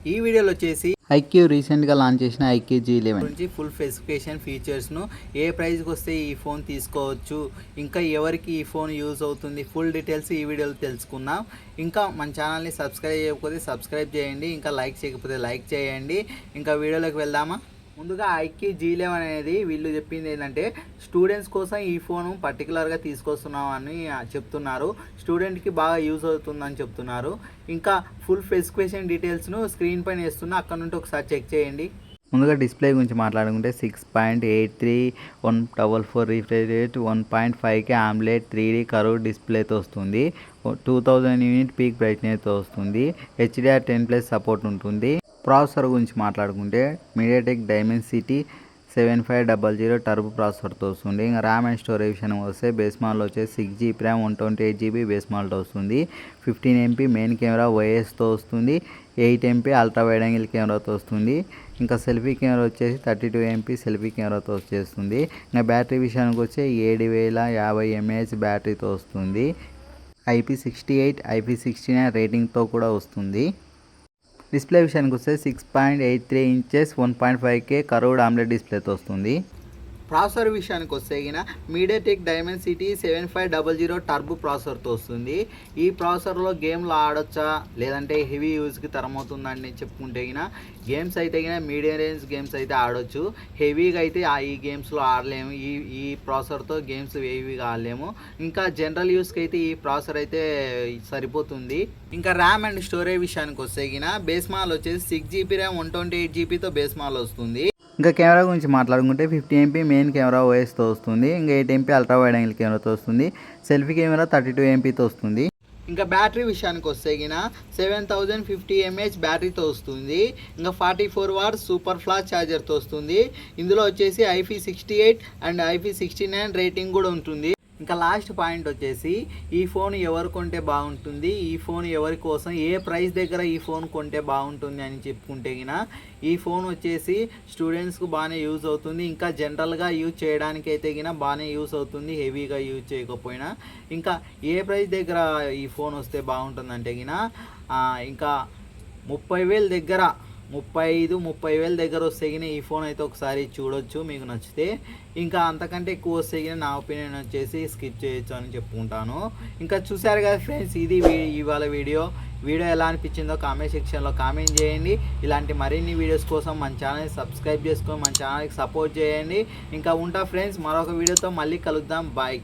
ఈ వీడియోలో వచ్చేసి ఐక్యూ రీసెంట్గా లాంచ్ చేసిన ఐక్యూ G11 గురించి ఫుల్ స్పెసిఫికేషన్ ఫీచర్స్ను ఏ ప్రైస్కి వస్తే ఈ ఫోన్ తీసుకోవచ్చు, ఇంకా ఎవరికి ఈ ఫోన్ యూజ్ అవుతుంది, ఫుల్ డీటెయిల్స్ ఈ వీడియోలో తెలుసుకుందాం. ఇంకా మన ఛానల్ని సబ్స్క్రైబ్ చేయకపోతే సబ్స్క్రైబ్ చేయండి, ఇంకా లైక్ చేయకపోతే లైక్ చేయండి. ఇంకా వీడియోలోకి వెళ్దామా? ముందుగా ఐక్యూ G11 అనేది వీళ్ళు చెప్పింది ఏంటంటే స్టూడెంట్స్ కోసం ఈ ఫోను పర్టికులర్గా తీసుకొస్తున్నాం అని చెప్తున్నారు. స్టూడెంట్కి బాగా యూజ్ అవుతుందని చెప్తున్నారు. ఇంకా ఫుల్ స్పెసిఫికేషన్ డీటెయిల్స్ను స్క్రీన్ పైన వేస్తున్నా, అక్కడ నుండి ఒకసారి చెక్ చేయండి. ముందుగా డిస్ప్లే గురించి మాట్లాడుకుంటే 6.83 144 refresh rate 1.5K AMOLED 3D curve డిస్ప్లేతో వస్తుంది. 2000 యూనిట్ పీక్ బ్రైట్నెస్తో వస్తుంది. HDR10+ సపోర్ట్ ఉంటుంది. ప్రాసెసర్ గురించి మాట్లాడుకుంటే మీడియాటెక్ డైమెన్సిటీ 7500 టర్బో ప్రాసెసర్తో వస్తుంది. ఇంకా ర్యామ్ అండ్ స్టోరేజ్ విషయానికి వస్తే బేస్ మోడల్ వచ్చేసి 6GB ర్యామ్ 128GB బేస్ మోడల్తో వస్తుంది. 15MP మెయిన్ కెమెరా OISతో వస్తుంది. 8MP అల్ట్రా వైడ్ యాంగిల్ కెమెరాతో వస్తుంది. ఇంకా సెల్ఫీ కెమెరా వచ్చేసి 32MP సెల్ఫీ కెమెరాతో వచ్చేస్తుంది. ఇంకా బ్యాటరీ విషయానికి వచ్చే 7050 mAh బ్యాటరీతో వస్తుంది. IP68 IP69 రేటింగ్తో కూడా వస్తుంది. డిస్ప్లే విషయానికి వస్తే 6.83 ఇంచెస్ 1.5K కర్వ్డ్ AMOLED డిస్ప్లేతో వస్తుంది. ప్రాసెసర్ విషయానికి వస్తే గిన మీడియాటెక్ డైమెన్సిటీ 7500 టర్బో ప్రాసెసర్తో వస్తుంది. ఈ ప్రాసెసర్లో గేమ్లు ఆడొచ్చా లేదంటే హెవీ యూజ్కి తరమవుతుందని చెప్పుకుంటే గిన గేమ్స్ అయితే గిన మీడియం రేంజ్ గేమ్స్ అయితే ఆడొచ్చు. హెవీగా అయితే ఈ గేమ్స్లో ఆడలేము. ఈ ప్రాసెసర్తో గేమ్స్ హెవీగా ఆడలేము. ఇంకా జనరల్ యూస్కి అయితే ఈ ప్రాసెసర్ అయితే సరిపోతుంది. ఇంకా ర్యామ్ అండ్ స్టోరేజ్ విషయానికి వస్తే గిన బేస్ మోడల్ వచ్చేసి 6GB ర్యామ్ 128GBతో బేస్ మోడల్ వస్తుంది. ఇంకా కెమెరా గురించి మాట్లాడుకుంటే 15MP మెయిన్ కెమెరా OISతో వస్తుంది. ఇంకా 8MP అల్ట్రా వైడ్ యాంగిల్ కెమెరాతో వస్తుంది. సెల్ఫీ కెమెరా 32MPతో వస్తుంది. ఇంకా బ్యాటరీ విషయానికి వస్తే గిన 7050 mAh బ్యాటరీతో వస్తుంది. ఇంకా 44 వాట్స్ సూపర్ ఫ్లాష్ ఛార్జర్తో వస్తుంది. ఇందులో వచ్చేసి IP68 అండ్ IP69 రేటింగ్ కూడా ఉంటుంది. ఇంకా లాస్ట్ పాయింట్ వచ్చేసి ఈ ఫోన్ ఎవరు కొంటే బాగుంటుంది, ఈ ఫోన్ ఎవరి కోసం, ఏ ప్రైస్ దగ్గర ఈ ఫోన్ కొంటే బాగుంటుంది అని చెప్పుకుంటే గిన ఈ ఫోన్ వచ్చేసి స్టూడెంట్స్కు బాగానే యూజ్ అవుతుంది. ఇంకా జనరల్గా యూజ్ చేయడానికి అయితే గిన బాగానే యూజ్ అవుతుంది, హెవీగా యూజ్ చేయకపోయినా. ఇంకా ఏ ప్రైస్ దగ్గర ఈ ఫోన్ వస్తే బాగుంటుందంటే గిన ఇంకా 30,000 దగ్గర 35,000 దగ్గర వస్తే గిన ఈ ఫోన్ అయితే ఒకసారి చూడొచ్చు మీకు నచ్చితే. ఇంకా అంతకంటే ఎక్కువ వస్తే గిన నా ఒపీనియన్ వచ్చేసి స్కిప్ చేయొచ్చు అని చెప్పుకుంటాను. ఇంకా చూసారు కదా ఫ్రెండ్స్, ఇది ఇవాళ వీడియో ఎలా అనిపించిందో కామెంట్ సెక్షన్లో కామెంట్ చేయండి. ఇలాంటి మరిన్ని వీడియోస్ కోసం మన ఛానల్ని సబ్స్క్రైబ్ చేసుకొని మన ఛానల్కి సపోర్ట్ చేయండి. ఇంకా ఉంటా ఫ్రెండ్స్, మరొక వీడియోతో మళ్ళీ కలుద్దాం. బాయ్.